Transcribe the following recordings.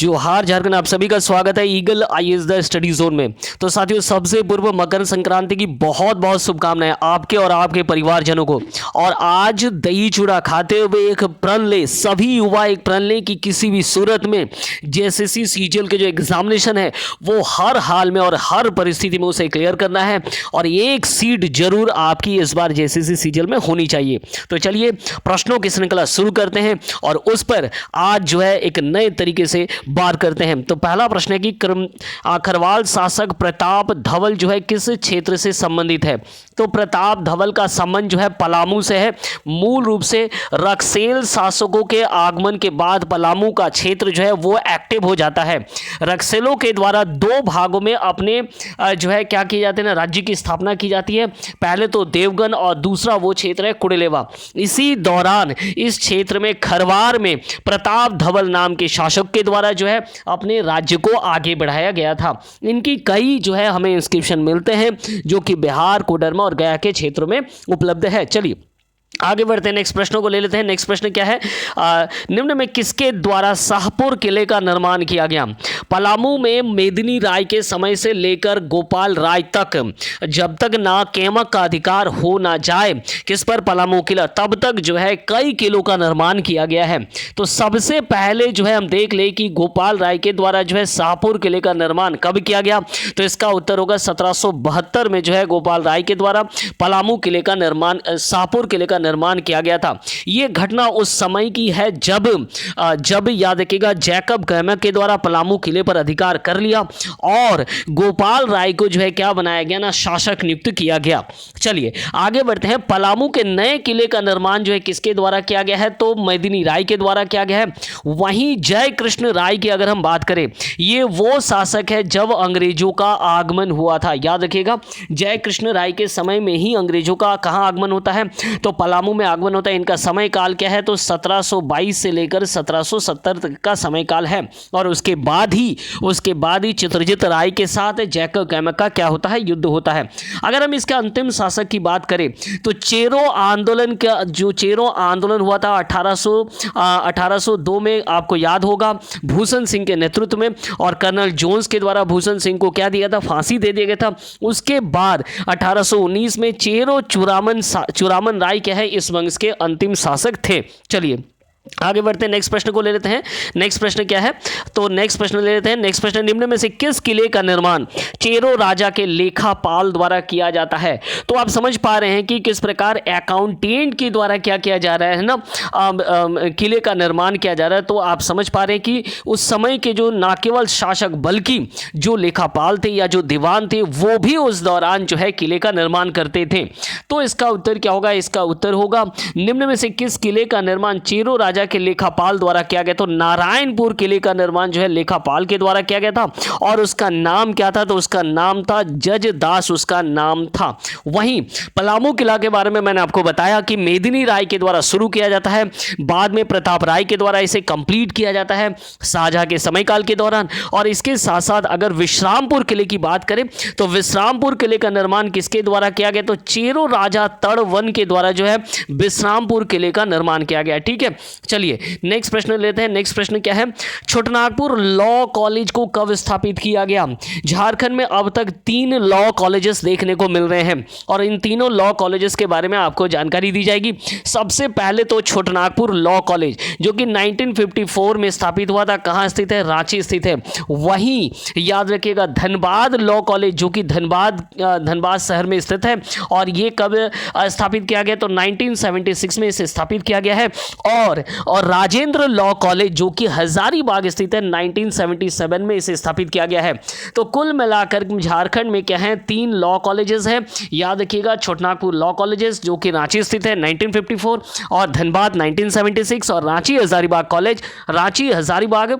जोहार झारखंड, आप सभी का स्वागत है eagle IAS the study zone में। तो साथियों, सबसे पूर्व मकर संक्रांति की बहुत बहुत शुभकामनाएं आपके और आपके परिवारजनों को। और आज दही चूड़ा खाते हुए एक प्रण ले, सभी युवा एक प्रण ले कि किसी भी सूरत में जेएसएससी सीजीएल के जो एग्जामिनेशन है वो हर हाल में और हर परिस्थिति में उसे क्लियर करना है और एक सीट जरूर आपकी इस बार जेएसएससी सीजीएल में होनी चाहिए। तो चलिए प्रश्नों की श्रृंखला शुरू करते हैं और उस पर आज जो है एक नए तरीके से बात करते हैं। तो पहला प्रश्न है कि खरवाल शासक प्रताप धवल जो है किस क्षेत्र से संबंधित है। तो प्रताप धवल का संबंध जो है पलामू से है। मूल रूप से रक्सेल शासकों के आगमन के बाद पलामू का क्षेत्र जो है वो एक्टिव हो जाता है। रक्सेलों के द्वारा दो भागों में अपने जो है क्या किए जाते हैं ना, राज्य की स्थापना की जाती है। पहले तो देवगन और दूसरा वो क्षेत्र है कुड़लेवा। इसी दौरान इस क्षेत्र में खरवार में प्रताप धवल नाम के शासक के द्वारा जो है अपने राज्य को आगे बढ़ाया गया था। इनकी कई जो है हमें इंस्क्रिप्शन मिलते हैं जो कि बिहार, कोडरमा और गया के क्षेत्रों में उपलब्ध है। चलिए आगे बढ़ते हैं, नेक्स्ट प्रश्नों को ले लेते हैं। नेक्स्ट प्रश्न क्या है, निम्न में किसके द्वारा शाहपुर किले का निर्माण किया गया। पलामू में मेदिनी राय के समय से लेकर गोपाल राय तक, जब तक ना केमक का अधिकार हो ना जाए किस पर पलामू किला, तब तक जो है कई किलों का निर्माण किया गया है। तो सबसे पहले जो है हम देख ले कि गोपाल राय के द्वारा जो है शाहपुर किले का निर्माण कब किया गया। तो इसका उत्तर होगा 1772 में जो है गोपाल राय के द्वारा पलामू किले का निर्माण, शाहपुर किले का निर्माण किया गया था। यह घटना उस समय की है जब याद रखिएगा जैकब कैमक के द्वारा पलामू किले पर अधिकार कर लिया और गोपाल राय को जो है क्या बनाया गया ना, शासक नियुक्त किया गया। चलिए आगे बढ़ते हैं। पलामू के नए किले का निर्माण जो है किसके द्वारा किया गया है। तो मेदिनी राय के द्वारा किया गया है। वहीं जय कृष्ण राय की अगर हम बात करें, ये वो शासक है जब अंग्रेजों का आगमन हुआ था। याद रखिएगा जय कृष्ण राय के समय में ही अंग्रेजों का कहां आगमन होता है, तो पलामू में आगमन होता है। इनका समय काल क्या है, तो 1722 से लेकर 1770 तक का समय काल है। और उसके बाद ही चित्रजीत राय के साथ जैकब कैमक का क्या होता है, युद्ध होता है। अगर हम इसके अंतिम शासक की बात करें तो चेरो आंदोलन हुआ था 1802 में, आपको याद होगा भूषण सिंह के नेतृत्व में, और कर्नल जोन्स के द्वारा भूषण सिंह को क्या दिया था, फांसी दे दिया गया था। उसके बाद 1819 में चेरो चुरामन राय क्या है इस वंश के अंतिम शासक थे। चलिए आगे बढ़ते हैं, नेक्स्ट प्रश्न को ले लेते हैं। नेक्स्ट प्रश्न क्या है, तो नेक्स्ट प्रश्न ले लेते हैं। नेक्स्ट प्रश्न, निम्न में से किस किले का निर्माण चेरो राजा के लेखापाल द्वारा किया जाता है। तो आप समझ पा रहे हैं कि किस प्रकार अकाउंटेंट के द्वारा क्या किया जा रहा है ना, किले का निर्माण किया जा रहा है। तो आप समझ पा रहे हैं कि उस समय के जो ना केवल शासक बल्कि जो लेखापाल थे या जो दीवान थे वो भी उस दौरान जो है किले का निर्माण करते थे। तो इसका उत्तर क्या होगा, इसका उत्तर होगा निम्न में से किस किले का निर्माण चेरो राजा के लेखापाल द्वारा किया गया। तो नारायणपुर किले का निर्माण जो है लेखापाल के द्वारा किया गया था और उसका नाम क्या था, तो उसका नाम था जज दास, उसका नाम था। वहीं पलामू किला के बारे में मैंने आपको बताया कि मेदिनी राय के द्वारा शुरू किया जाता है, बाद में प्रताप राय के द्वारा इसे कंप्लीट किया जाता है शाहजहां के समय काल के दौरान। और इसके साथ साथ अगर विश्रामपुर किले की बात करें तो विश्रामपुर किले का निर्माण किसके द्वारा किया गया, तो चेरो राजा तड़वन के द्वारा जो है विश्रामपुर किले का निर्माण किया गया। ठीक है, चलिए नेक्स्ट प्रश्न लेते हैं। नेक्स्ट प्रश्न क्या है, छोटनागपुर लॉ कॉलेज को कब स्थापित किया गया। झारखंड में अब तक 3 लॉ कॉलेजेस देखने को मिल रहे हैं और इन तीनों लॉ कॉलेजेस के बारे में आपको जानकारी दी जाएगी। सबसे पहले तो छोटनागपुर लॉ कॉलेज जो कि 1954 में स्थापित हुआ था, कहां स्थित है, रांची स्थित है। वहीं याद रखिएगा धनबाद लॉ कॉलेज जो कि धनबाद शहर में स्थित है और ये कब स्थापित किया गया, तो 1976 में इसे स्थापित किया गया है। और राजेंद्र लॉ कॉलेज जो कि हजारीबाग स्थित है, 1977 में इसे स्थापित किया गया है। तो कुल मिलाकर झारखंड में क्या है, 3 लॉ कॉलेजेस हैं। याद रखिएगा छोटनागपुर लॉ कॉलेजेस जो कि रांची स्थित है 1954, और धनबाद 1976, और Ranchi Hazaribagh college, Ranchi Hazaribagh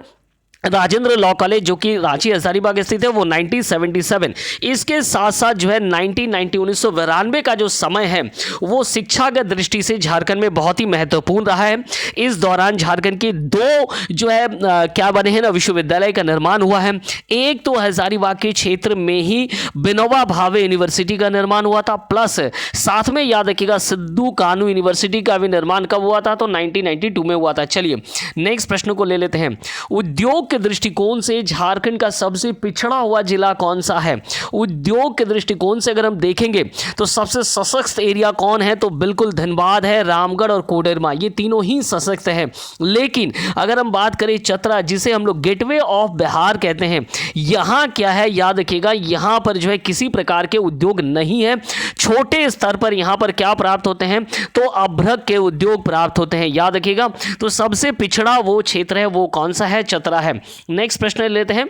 Rajendra law college जो कि रांची हजारीबाग स्थित है वो 1977। इसके साथ साथ जो है 1992 का जो समय है वो शिक्षागत दृष्टि से झारखंड में बहुत ही महत्वपूर्ण रहा है। इस दौरान झारखंड के 2 जो है क्या बने हैं ना, विश्वविद्यालय का निर्माण हुआ है। एक तो हजारीबाग के क्षेत्र में ही विनोबा भावे यूनिवर्सिटी का निर्माण हुआ था, प्लस साथ में याद रखिएगा सिद्धू कानू यूनिवर्सिटी का भी निर्माण कब हुआ था, तो 1992 में हुआ था। चलिए नेक्स्ट प्रश्न को ले लेते हैं। उद्योग के दृष्टिकोण से झारखंड का सबसे पिछड़ा हुआ जिला कौन सा है? उद्योग के दृष्टिकोण से अगर हम देखेंगे तो सबसे सशक्त एरिया कौन है? तो बिल्कुल धनबाद है, रामगढ़ और कोडरमा, ये तीनों ही सशक्त है। लेकिन अगर हम बात करें चतरा, जिसे हम लोग गेटवे ऑफ बिहार कहते हैं, यहाँ क्या है? याद रखिएगा, यहाँ पर जो है किसी प्रकार के उद्योग नहीं है। छोटे स्तर पर यहाँ पर क्या प्राप्त होते हैं? तो अभ्रक के उद्योग प्राप्त होते हैं, याद रखिएगा। तो सबसे पिछड़ा वो क्षेत्र है, वो कौन सा है? चतरा है। नेक्स्ट प्रश्न लेते हैं,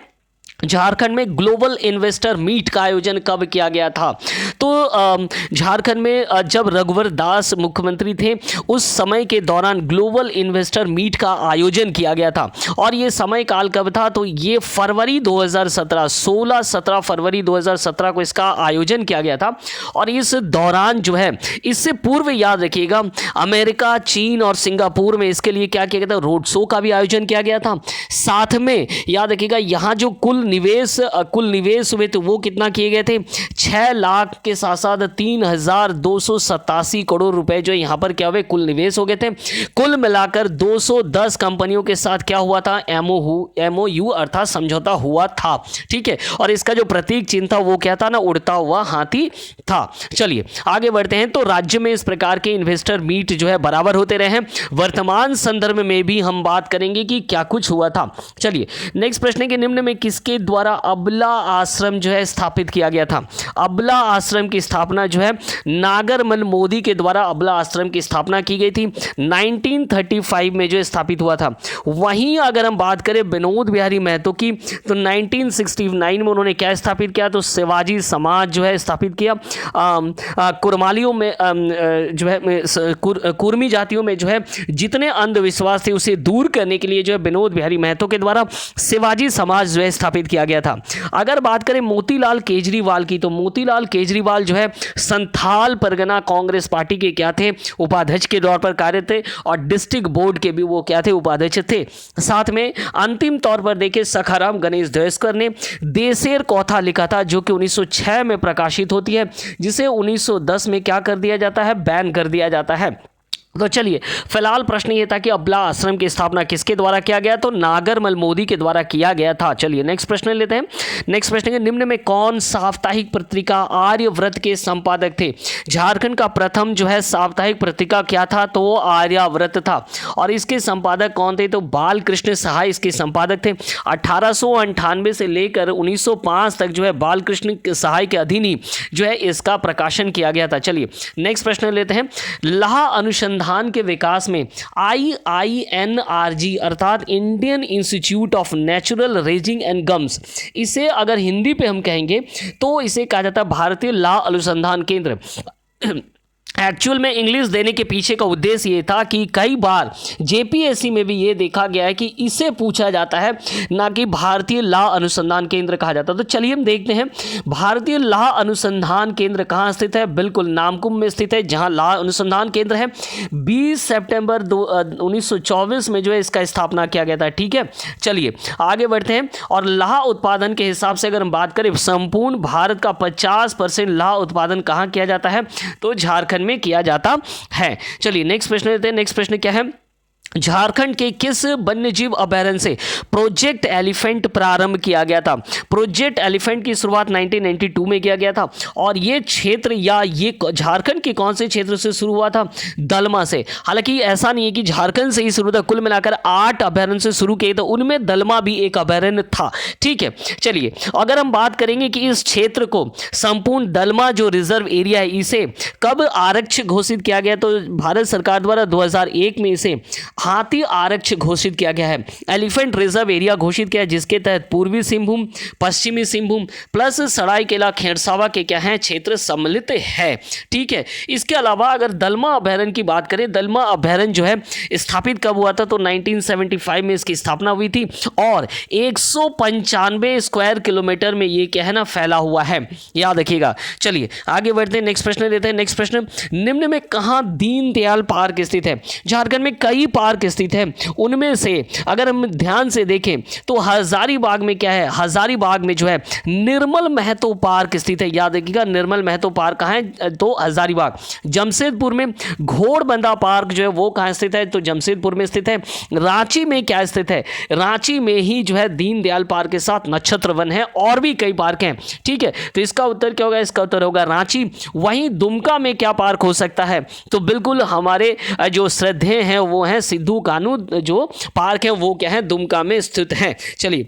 झारखंड में ग्लोबल इन्वेस्टर मीट का आयोजन कब किया गया था? तो झारखंड में जब रघुवर दास मुख्यमंत्री थे उस समय के दौरान ग्लोबल इन्वेस्टर मीट का आयोजन किया गया था। और ये समय काल कब था? तो ये फरवरी 2017, 16-17 फरवरी 2017 को इसका आयोजन किया गया था। और इस दौरान जो है, इससे पूर्व याद रखिएगा, अमेरिका, चीन और सिंगापुर में इसके लिए क्या किया गया था? रोड शो का भी आयोजन किया गया था। साथ में याद रखिएगा, यहाँ जो कुल निवेश हुए तो वो कितना किए गए थे? 6 लाख के साथ साथ 3,287 करोड़ रुपए जो यहाँ पर क्या हुए? कुल निवेश हो गए थे। कुल मिलाकर 210 कंपनियों के साथ क्या हुआ था? MOU अर्थात समझौता हुआ था। ठीक है, और इसका जो प्रतीक चिन्ह था वो क्या था ना? उड़ता हुआ हाथी था। चलिए आगे बढ़ते हैं। तो राज्य में इस प्रकार के इन्वेस्टर मीट जो है बराबर होते रहे हैं। वर्तमान संदर्भ में भी हम बात करेंगे कि क्या कुछ हुआ था। चलिए नेक्स्ट प्रश्न है कि निम्न में किसके द्वारा अबला आश्रम जो है स्थापित किया गया था? अबला आश्रम की स्थापना जो है नागरमल मोदी के द्वारा अबला आश्रम की स्थापना की गई थी। 1935 में जो स्थापित हुआ था। वहीं अगर हम बात करें विनोद बिहारी महतो की, तो 1969 में उन्होंने क्या स्थापित किया? तो शिवाजी समाज जो है स्थापित किया। कुरमालियों में जो है कुर्मी जातियों में जो है जितने अंधविश्वास थे उसे दूर करने के लिए जो है विनोद बिहारी महतो के द्वारा शिवाजी समाज जो है स्थापित किया गया था। अगर बात करें मोतीलाल केजरीवाल की, तो मोतीलाल केजरीवाल जो है संथाल परगना कांग्रेस पार्टी के क्या थे? उपाध्यक्ष के तौर पर कार्य थे। और डिस्ट्रिक्ट बोर्ड के भी वो क्या थे? उपाध्यक्ष थे। साथ में अंतिम तौर पर देखें, सखाराम गणेश देवस्कर ने देशेर कौथा लिखा था, जो कि 1906 में प्रकाशित होती है, जिसे 1910 में क्या कर दिया जाता है? बैन कर दिया जाता है। तो चलिए फिलहाल प्रश्न ये था कि अबला आश्रम की स्थापना किसके द्वारा किया गया? तो नागरमल मोदी के द्वारा किया गया था। चलिए नेक्स्ट प्रश्न लेते हैं। नेक्स्ट प्रश्न है, निम्न में कौन साप्ताहिक पत्रिका आर्यव्रत के संपादक थे? झारखंड का प्रथम जो है साप्ताहिक पत्रिका क्या था? तो वो आर्यव्रत था। और इसके संपादक कौन थे? तो बालकृष्ण सहाय इसके संपादक थे। 1898 से लेकर 1905 तक जो है बालकृष्ण सहाय के अधीन ही जो है इसका प्रकाशन किया गया था। चलिए नेक्स्ट प्रश्न लेते हैं। लाह अनुसंधान के विकास में IINRG अर्थात Indian institute of natural raising and gums, इसे अगर हिंदी पे हम कहेंगे तो इसे कहा जाता है भारतीय लाह अनुसंधान केंद्र। एक्चुअल में इंग्लिश देने के पीछे का उद्देश्य ये था कि कई बार JPSC में भी ये देखा गया है कि इसे पूछा जाता है, ना कि भारतीय लाह अनुसंधान केंद्र कहा जाता है। तो चलिए हम देखते हैं भारतीय लाह अनुसंधान केंद्र कहाँ स्थित है। बिल्कुल नामकुम में स्थित है, जहाँ लाह अनुसंधान केंद्र है। 20 सितंबर 1924 में जो है इसका स्थापना किया गया था। ठीक है, चलिए आगे बढ़ते हैं। और लाह उत्पादन के हिसाब से अगर हम बात करें, संपूर्ण भारत का 50% लाह उत्पादन कहाँ किया जाता है? तो झारखंड में किया जाता है। चलिए नेक्स्ट प्रश्न लेते हैं। नेक्स्ट प्रश्न क्या है? झारखंड के किस वन्यजीव अभयारण्य से प्रोजेक्ट एलिफेंट प्रारंभ किया गया था? प्रोजेक्ट एलिफेंट की शुरुआत 1992 में किया गया था। और ये क्षेत्र या ये झारखंड के कौन से क्षेत्र से शुरू हुआ था? दलमा से। हालांकि ऐसा नहीं है कि झारखंड से ही शुरू था, कुल मिलाकर 8 अभयारण्य से शुरू किए, तो उनमें दलमा भी एक अभयारण्य था। ठीक है, चलिए अगर हम बात करेंगे कि इस क्षेत्र को संपूर्ण दलमा जो रिजर्व एरिया है, इसे कब आरक्ष घोषित किया गया? तो भारत सरकार द्वारा 2001 में इसे हाथी आरक्ष घोषित किया गया है, एलिफेंट रिजर्व एरिया घोषित किया, जिसके तहत पूर्वी सिंहभूम, पश्चिमी सिंहभूम प्लस सरायकेला खेड़सावा के क्या है क्षेत्र सम्मिलित है। ठीक है, इसके अलावा अगर दलमा अभयारण्य की बात करें, दलमा अभयारण्य जो है स्थापित कब हुआ था? तो 1975 में इसकी स्थापना हुई थी। और 195 स्क्वायर किलोमीटर में ये क्या है ना फैला हुआ है, याद रखिएगा। चलिए आगे बढ़ते हैं, नेक्स्ट प्रश्न लेते हैं। नेक्स्ट प्रश्न, निम्न में कहाँ दीनदयाल पार्क स्थित है? झारखंड में कई पार्क पार्क स्थित है उनमें से अगर हम ध्यान से देखें तो हजारीबाग में क्या है, हजारीबाग में जो है निर्मल महतो पार्क स्थित है। याद रखिएगा निर्मल महतो पार्क कहाँ है, तो हजारीबाग। जमशेदपुर में घोड़बंदा पार्क जो है वो कहाँ स्थित है, तो जमशेदपुर में स्थित है। रांची में क्या स्थित है, रांची में ही जो है दीनदयाल पार्क के साथ नक्षत्र वन है, और भी कई पार्क हैं, ठीक है। तो इसका उत्तर क्या होगा, इसका उत्तर होगा रांची। वहीं दुमका में क्या पार्क हो सकता है, तो बिल्कुल हमारे जो श्रद्धेय हैं वो हैं सिद्धू कान्हू जो पार्क है वो क्या है, दुमका में स्थित है। चलिए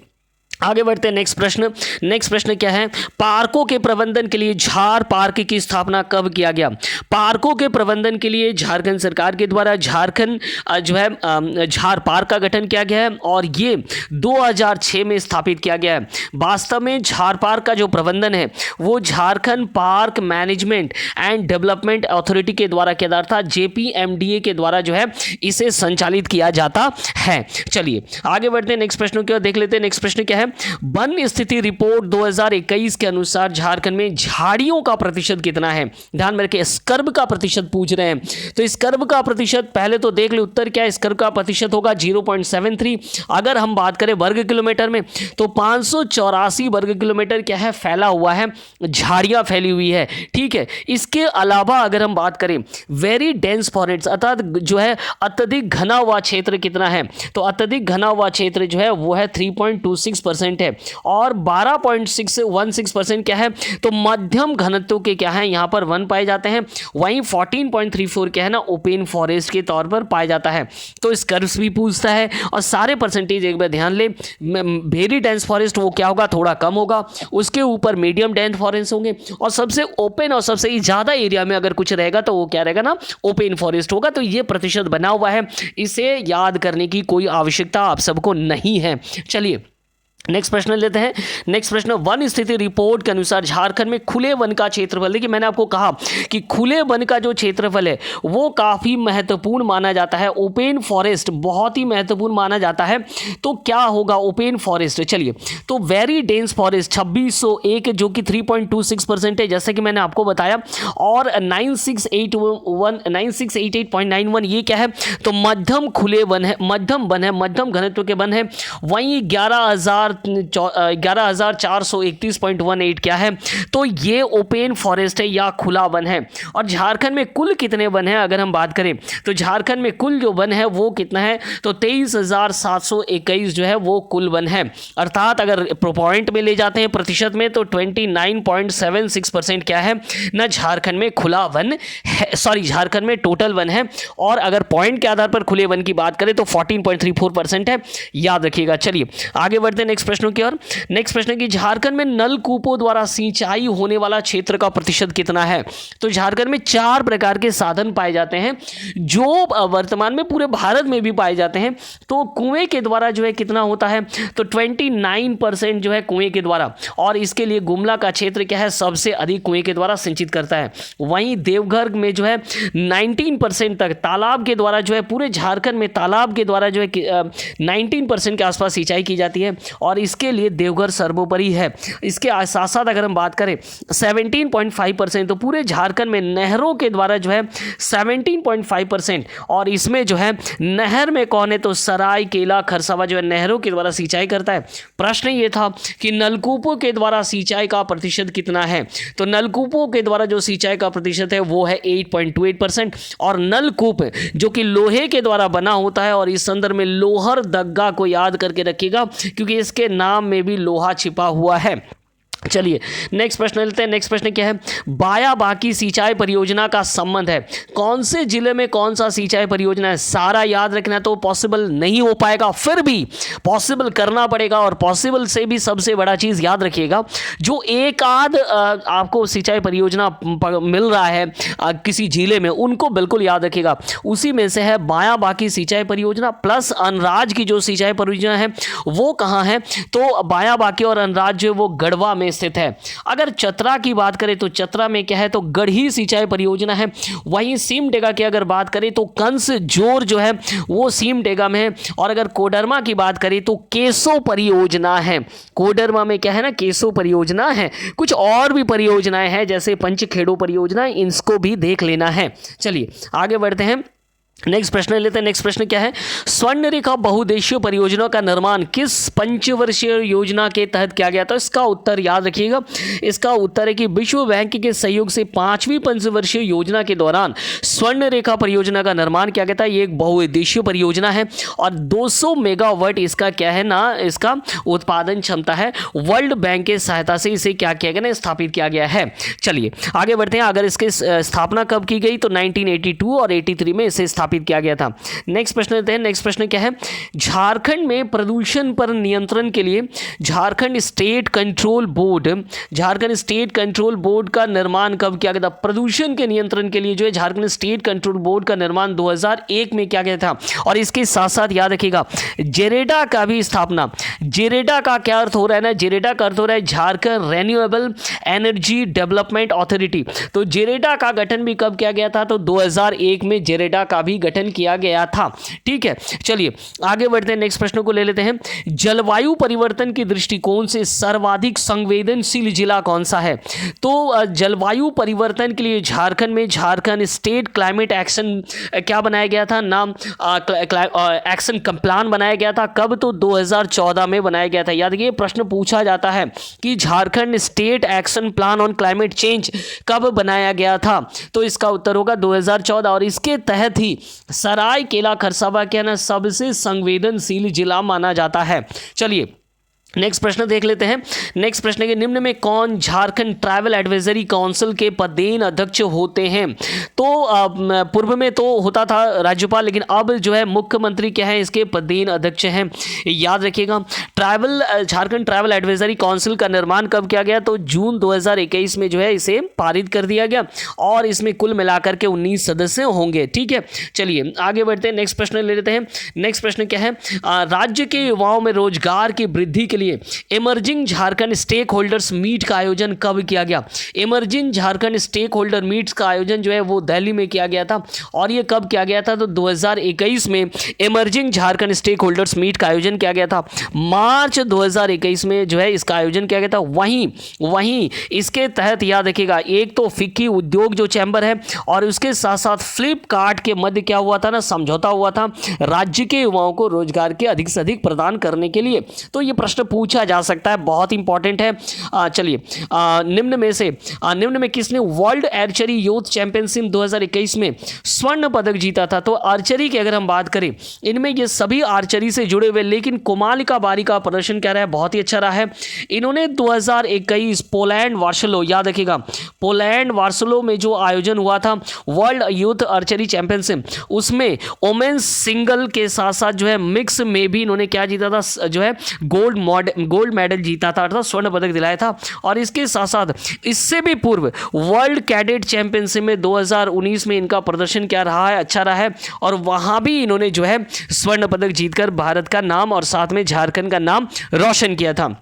आगे बढ़ते हैं नेक्स्ट प्रश्न। नेक्स्ट प्रश्न क्या है, पार्कों के प्रबंधन के लिए झार पार्क की स्थापना कब किया गया। पार्कों के प्रबंधन के लिए झारखंड सरकार के द्वारा झारखंड जो है झार पार्क का गठन किया गया है और ये 2006 में स्थापित किया गया है। वास्तव में झार पार्क का जो प्रबंधन है वो Jharkhand park management and development authority के द्वारा किया जाता था, JPMDA के द्वारा जो है इसे संचालित किया जाता है। चलिए आगे बढ़ते हैं नेक्स्ट प्रश्न की ओर देख लेते हैं। नेक्स्ट प्रश्न क्या है, वन स्थिति रिपोर्ट 2021 के अनुसार झारखंड में झाड़ियों का प्रतिशत कितना है। ध्यान में रखिए स्कर्ब का प्रतिशत पूछ रहे हैं, तो स्कर्ब का प्रतिशत पहले तो देख ले उत्तर क्या है, स्कर्ब का प्रतिशत होगा 0.73। अगर हम बात करें वर्ग किलोमीटर में तो 584 वर्ग किलोमीटर क्या है फैला हुआ है, झाड़ियां फैली हुई है, ठीक है। इसके अलावा अगर हम बात करें वेरी डेंस फॉरेस्ट अर्थात जो है अत्यधिक घना हुआ क्षेत्र कितना है, तो अत्यधिक घना हुआ क्षेत्र जो है वो है 3.26% है और 12.16% क्या है, तो मध्यम घनत्व के क्या है यहाँ पर वन पाए जाते हैं। वहीं 14.34 क्या है ना ओपन फॉरेस्ट के तौर पर पाया जाता है। तो स्कर्व्स भी पूछता है और सारे परसेंटेज एक बार ध्यान ले, वेरी डेंस फॉरेस्ट वो क्या होगा, थोड़ा कम होगा, उसके ऊपर मीडियम डेंस फॉरेस्ट होंगे और सबसे ओपन और सबसे ज़्यादा एरिया में अगर कुछ रहेगा तो वो क्या रहेगा ना ओपन फॉरेस्ट होगा। तो ये प्रतिशत बना हुआ है, इसे याद करने की कोई आवश्यकता आप सबको नहीं है। चलिए नेक्स्ट प्रश्न लेते हैं। नेक्स्ट प्रश्न, वन स्थिति रिपोर्ट के अनुसार झारखंड में खुले वन का क्षेत्रफल, देखिए मैंने आपको कहा कि खुले वन का जो क्षेत्रफल है वो काफ़ी महत्वपूर्ण माना जाता है, ओपन फॉरेस्ट बहुत ही महत्वपूर्ण माना जाता है। तो क्या होगा ओपन फॉरेस्ट, चलिए तो वेरी डेंस फॉरेस्ट 2601 जो कि 3.26% है जैसा कि मैंने आपको बताया, और 9688.91 ये क्या है, तो मध्यम खुले वन है, मध्यम वन है, मध्यम घनत्व के वन है। वहीं 11,431.18 क्या है, तो ये ओपन फॉरेस्ट है या खुला वन है। और झारखंड में कुल कितने वन हैं अगर हम बात करें, तो झारखंड में कुल जो वन है वो कितना है, तो 23,721 जो है वो कुल वन है। अर्थात अगर पॉइंट में ले जाते हैं प्रतिशत में तो 29.76% क्या है ना झारखंड में खुला वन है, सॉरी झारखंड में टोटल वन है। और अगर पॉइंट के आधार पर खुले वन की बात करें तो 14.34% है, याद रखिएगा। चलिए आगे बढ़ते हैं नेक्स्ट प्रश्नों की ओर। नेक्स्ट प्रश्न की झारखंड में नलकूपों द्वारा सिंचाई होने वाला क्षेत्र का प्रतिशत कितना है, तो झारखंड में 4 प्रकार के साधन पाए जाते हैं जो वर्तमान में पूरे भारत में भी पाए जाते हैं। तो कुएं के द्वारा जो है कितना होता है, तो 29% जो है कुएं के द्वारा, और इसके लिए गुमला का क्षेत्र क्या है सबसे अधिक कुएं के द्वारा सिंचित करता है। वहीं देवघर में जो है 19% तक तालाब के द्वारा जो है, पूरे झारखंड में तालाब के द्वारा जो है 19% के आसपास सिंचाई की जाती है और इसके लिए देवघर सर्वोपरि है। इसके साथ साथ अगर हम बात करें 17.5%, तो पूरे झारखंड में नहरों के द्वारा जो है 17.5%, और इसमें जो है नहर में कौन है, तो सराय केला खरसावा जो है नहरों के द्वारा सिंचाई करता है। प्रश्न ये था कि नलकूपों के द्वारा सिंचाई का प्रतिशत कितना है, तो नलकूपों के द्वारा जो सिंचाई का प्रतिशत है वो है 8.28%। और नलकूप जो कि लोहे के द्वारा बना होता है, और इस संदर्भ में लोहर दग्गा को याद करके रखिएगा क्योंकि इसके नाम में भी लोहा छिपा हुआ है। चलिए नेक्स्ट प्रश्न लेते हैं। नेक्स्ट प्रश्न क्या है, बाया बाकी सिंचाई परियोजना का संबंध है कौन से जिले में कौन सा सिंचाई परियोजना है। सारा याद रखना तो पॉसिबल नहीं हो पाएगा, फिर भी पॉसिबल करना पड़ेगा। और पॉसिबल से भी सबसे बड़ा चीज़ याद रखिएगा, जो एक आध आपको सिंचाई परियोजना मिल रहा है किसी जिले में, उनको बिल्कुल याद रखिएगा। उसी में से है बाया बाकी सिंचाई परियोजना प्लस अनराज की जो सिंचाई परियोजना है वो कहाँ है, तो बाया बाकी और अनराज जो वो गढ़वा में स्थित है। अगर चतरा की बात करें तो चतरा में क्या है, तो गढ़ी सिंचाई परियोजना है। वहीं सिमडेगा की अगर बात करें तो कंस जोर जो है वो सिमडेगा में है। और अगर कोडरमा की बात करें तो केसो परियोजना है। कोडरमा में क्या है ना, केसो परियोजना है। कुछ और भी परियोजनाएं हैं जैसे पंचखेड़ो परियोजना, इनको भी देख लेना है। चलिए आगे बढ़ते हैं। नेक्स्ट प्रश्न लेते हैं। नेक्स्ट प्रश्न क्या है, स्वर्ण रेखा बहुउद्देशीय परियोजना का निर्माण किस पंचवर्षीय योजना के तहत किया गया था? इसका उत्तर याद रखिएगा, इसका उत्तर है कि विश्व बैंक के सहयोग से 5वीं पंचवर्षीय योजना के दौरान स्वर्ण रेखा परियोजना का निर्माण किया गया था। ये एक बहुउद्देशीय परियोजना है और 200 मेगावाट इसका क्या है ना, इसका उत्पादन क्षमता है। वर्ल्ड बैंक के सहायता से इसे क्या किया गया ना, स्थापित किया गया है। चलिए आगे बढ़ते हैं। अगर इसकी स्थापना कब की गई तो 1982 और 83 में इसे स्थापित किया गया था। नेक्स्ट प्रश्न लेते हैं। नेक्स्ट प्रश्न क्या है, झारखंड में प्रदूषण पर नियंत्रण के लिए झारखंड स्टेट कंट्रोल बोर्ड का निर्माण कब किया गया था? प्रदूषण के नियंत्रण के लिए जो है झारखंड स्टेट कंट्रोल बोर्ड का निर्माण 2001 में किया गया था। और इसके साथ साथ याद रखिएगा जेरेडा का भी स्थापना। जेरेडा का क्या अर्थ हो रहा है ना, जेरेडा का अर्थ हो रहा है Jharkhand renewable energy development authority. तो जेरेडा का गठन भी कब किया गया था? तो 2001 में जेरेडा का भी गठन किया गया था। ठीक है, चलिए आगे बढ़ते हैं। नेक्स्ट प्रश्न को ले लेते हैं। जलवायु परिवर्तन के दृष्टिकोण से सर्वाधिक संवेदनशील जिला कौन सा है? तो जलवायु परिवर्तन के लिए झारखंड में झारखंड स्टेट क्लाइमेट एक्शन क्या बनाया गया था? नाम एक्शन प्लान बनाया गया था। कब? तो 2014 में बनाया गया था। याद रखिए प्रश्न पूछा जाता है कि Jharkhand state action plan on climate change कब बनाया गया था? तो इसका उत्तर होगा 2014 और इसके तहत ही सरायकेला खरसावां क्या ना सबसे संवेदनशील जिला माना जाता है। चलिए नेक्स्ट प्रश्न देख लेते हैं। नेक्स्ट प्रश्न के निम्न में कौन झारखंड ट्रैवल एडवाइजरी काउंसिल के पदेन अध्यक्ष होते हैं? तो पूर्व में तो होता था राज्यपाल, लेकिन अब जो है मुख्यमंत्री क्या है इसके पदेन अध्यक्ष हैं। याद रखिएगा झारखंड ट्रैवल एडवाइजरी काउंसिल का निर्माण कब किया गया? तो जून 2021 में जो है इसे पारित कर दिया गया और इसमें कुल मिलाकर के 19 सदस्य होंगे। ठीक है, चलिए आगे बढ़ते हैं। नेक्स्ट प्रश्न ले लेते हैं। नेक्स्ट प्रश्न क्या है, राज्य के युवाओं में रोजगार की वृद्धि के लिए emerging Jharkhand stakeholders meet का आयोजन कब किया गया? Emerging Jharkhand stakeholder meet का आयोजन जो है वो दिल्ली में किया गया था। और ये कब किया गया था? तो 2021 में emerging Jharkhand stakeholders meet का आयोजन किया गया था। मार्च 2021 में जो है इसका आयोजन किया गया था। वहीं इसके तहत याद रखिएगा एक तो फिक्की उद्योग जो चैम्बर है और उसके साथ साथ फ्लिपकार्ट के मध्य क्या हुआ था ना, समझौता हुआ था राज्य के युवाओं को रोजगार के अधिक से अधिक प्रदान करने के लिए। तो ये प्रश्न पूछा जा सकता है, बहुत इंपॉर्टेंट है। चलिए निम्न में किसने वर्ल्ड आर्चरी यूथ चैंपियनशिप 2021 में स्वर्ण पदक जीता था? तो आर्चरी की अगर हम बात करें, इनमें ये सभी आर्चरी से जुड़े हुए, लेकिन कोमालिका बारी का प्रदर्शन क्या रहा है? बहुत ही अच्छा रहा है। इन्होंने 2021 पोलैंड वार्सलो, याद रखिएगा पोलैंड वार्सलो में जो आयोजन हुआ था वर्ल्ड यूथ आर्चरी चैंपियनशिप, उसमें वोमेन्स सिंगल के साथ साथ जो है मिक्स में भी इन्होंने क्या जीता था? जो है गोल्ड मेडल जीता था, अर्थात स्वर्ण पदक दिलाया था। और इसके साथ साथ इससे भी पूर्व वर्ल्ड कैडेट चैंपियनशिप में 2019 में इनका प्रदर्शन क्या रहा है? अच्छा रहा है और वहां भी इन्होंने जो है स्वर्ण पदक जीतकर भारत का नाम और साथ में झारखंड का नाम रोशन किया था।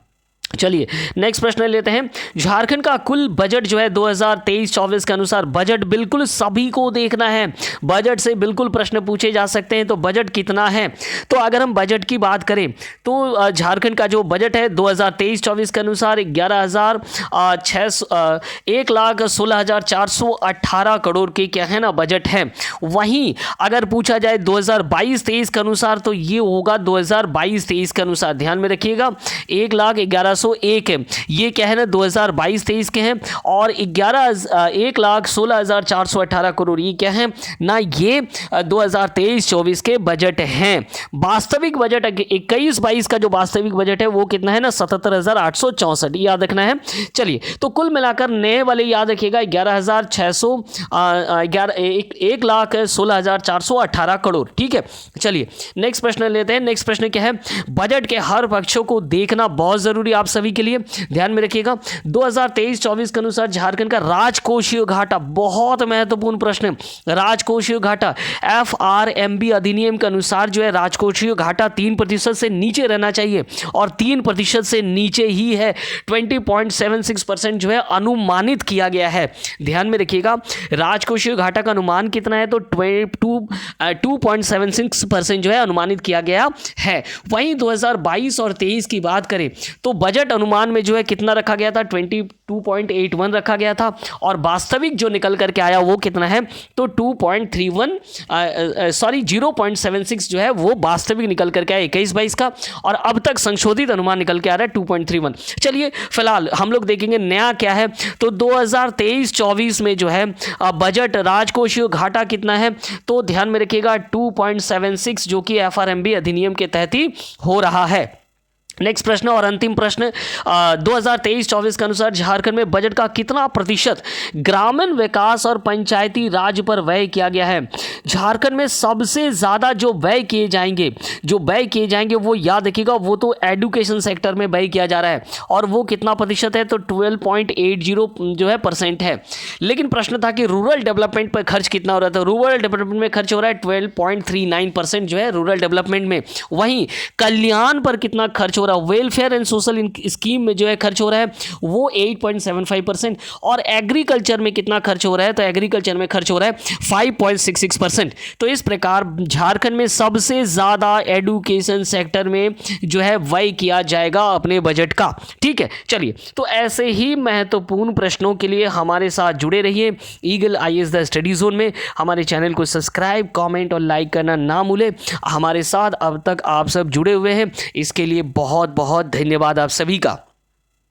चलिए नेक्स्ट प्रश्न लेते हैं। झारखंड का कुल बजट जो है 2023-24 के अनुसार, बजट बिल्कुल सभी को देखना है, बजट से बिल्कुल प्रश्न पूछे जा सकते हैं। तो बजट कितना है? तो अगर हम बजट की बात करें तो झारखंड का जो बजट है 2023-24 के अनुसार 1,16,418 करोड़ के क्या है ना बजट है। वहीं अगर पूछा जाए 2022-23 के अनुसार तो ये होगा 2022-23 के अनुसार, ध्यान में रखिएगा 1,11,101 है, ये क्या है ना 2022-23 के हैं। और 1,16,418 करोड़ ये क्या है ना, ये 2023-24 के बजट हैं। वास्तविक बजट 21-22 का जो वास्तविक बजट है वो कितना है ना 77,864, याद रखना है। चलिए तो कुल मिलाकर नए वाले याद रखिएगा 1,16,418 करोड़। ठीक है, चलिए नेक्स्ट प्रश्न लेते हैं। नेक्स्ट प्रश्न क्या है, बजट के हर पक्षों को देखना बहुत जरूरी आप सभी के लिए, ध्यान में रखिएगा। 2023-24 के अनुसार झारखंड का राजकोषीय घाटा, बहुत महत्वपूर्ण प्रश्न, राजकोषीय घाटा FRMB अधिनियम के अनुसार जो है राजकोषीय घाटा 3% से नीचे रहना चाहिए और 3% से नीचे ही है। 20.76% जो है अनुमानित किया गया है, ध्यान में रखिएगा। राजकोषीय घाटा का अनुमान कितना है? तो 2.76% जो है अनुमानित किया गया है। वहीं 2022 और 23 की बात करें तो बजट बजट अनुमान में जो है कितना रखा गया था, 22.81 रखा गया था, और वास्तविक जो निकल करके आया वो कितना है, तो 0.76 जो है वो वास्तविक निकल करके आया 21-22 का, और अब तक संशोधित अनुमान निकल के आ रहा है 2.31। चलिए फिलहाल हम लोग देखेंगे नया क्या है। तो 2023-24 में जो है बजट राजकोषीय घाटा कितना है, तो ध्यान में रखिएगा 2.76, जो कि FRMB अधिनियम के तहत ही हो रहा है। नेक्स्ट प्रश्न और अंतिम प्रश्न, 2023-24 के अनुसार झारखंड में बजट का कितना प्रतिशत ग्रामीण विकास और पंचायती राज पर व्यय किया गया है। झारखंड में सबसे ज़्यादा जो व्यय किए जाएंगे वो याद रखिएगा, वो तो एजुकेशन सेक्टर में व्यय किया जा रहा है, और वो कितना प्रतिशत है, तो 12.80 जो है % है। लेकिन प्रश्न था कि रूरल डेवलपमेंट पर खर्च कितना हो रहा था। रूरल डेवलपमेंट में खर्च हो रहा है 12.39% जो है रूरल डेवलपमेंट में। वहीं कल्याण पर कितना खर्च हो रहा है, वेलफेयर एंड सोशल स्कीम में जो है खर्च हो रहा है वो 8.75%, और एग्रीकल्चर में कितना खर्च हो रहा है, तो एग्रीकल्चर में खर्च हो रहा है 5.66%। तो इस प्रकार झारखंड में सबसे ज्यादा एजुकेशन सेक्टर में जो है व्यय किया जाएगा अपने बजट का। ठीक है, चलिए तो ऐसे ही महत्वपूर्ण प्रश्नों के लिए हमारे साथ जुड़े रहिए eagle IAS the study zone में। हमारे चैनल को सब्सक्राइब, कमेंट और लाइक करना ना भूलें। हमारे साथ अब तक आप सब जुड़े हुए हैं, इसके लिए बहुत बहुत धन्यवाद आप सभी का।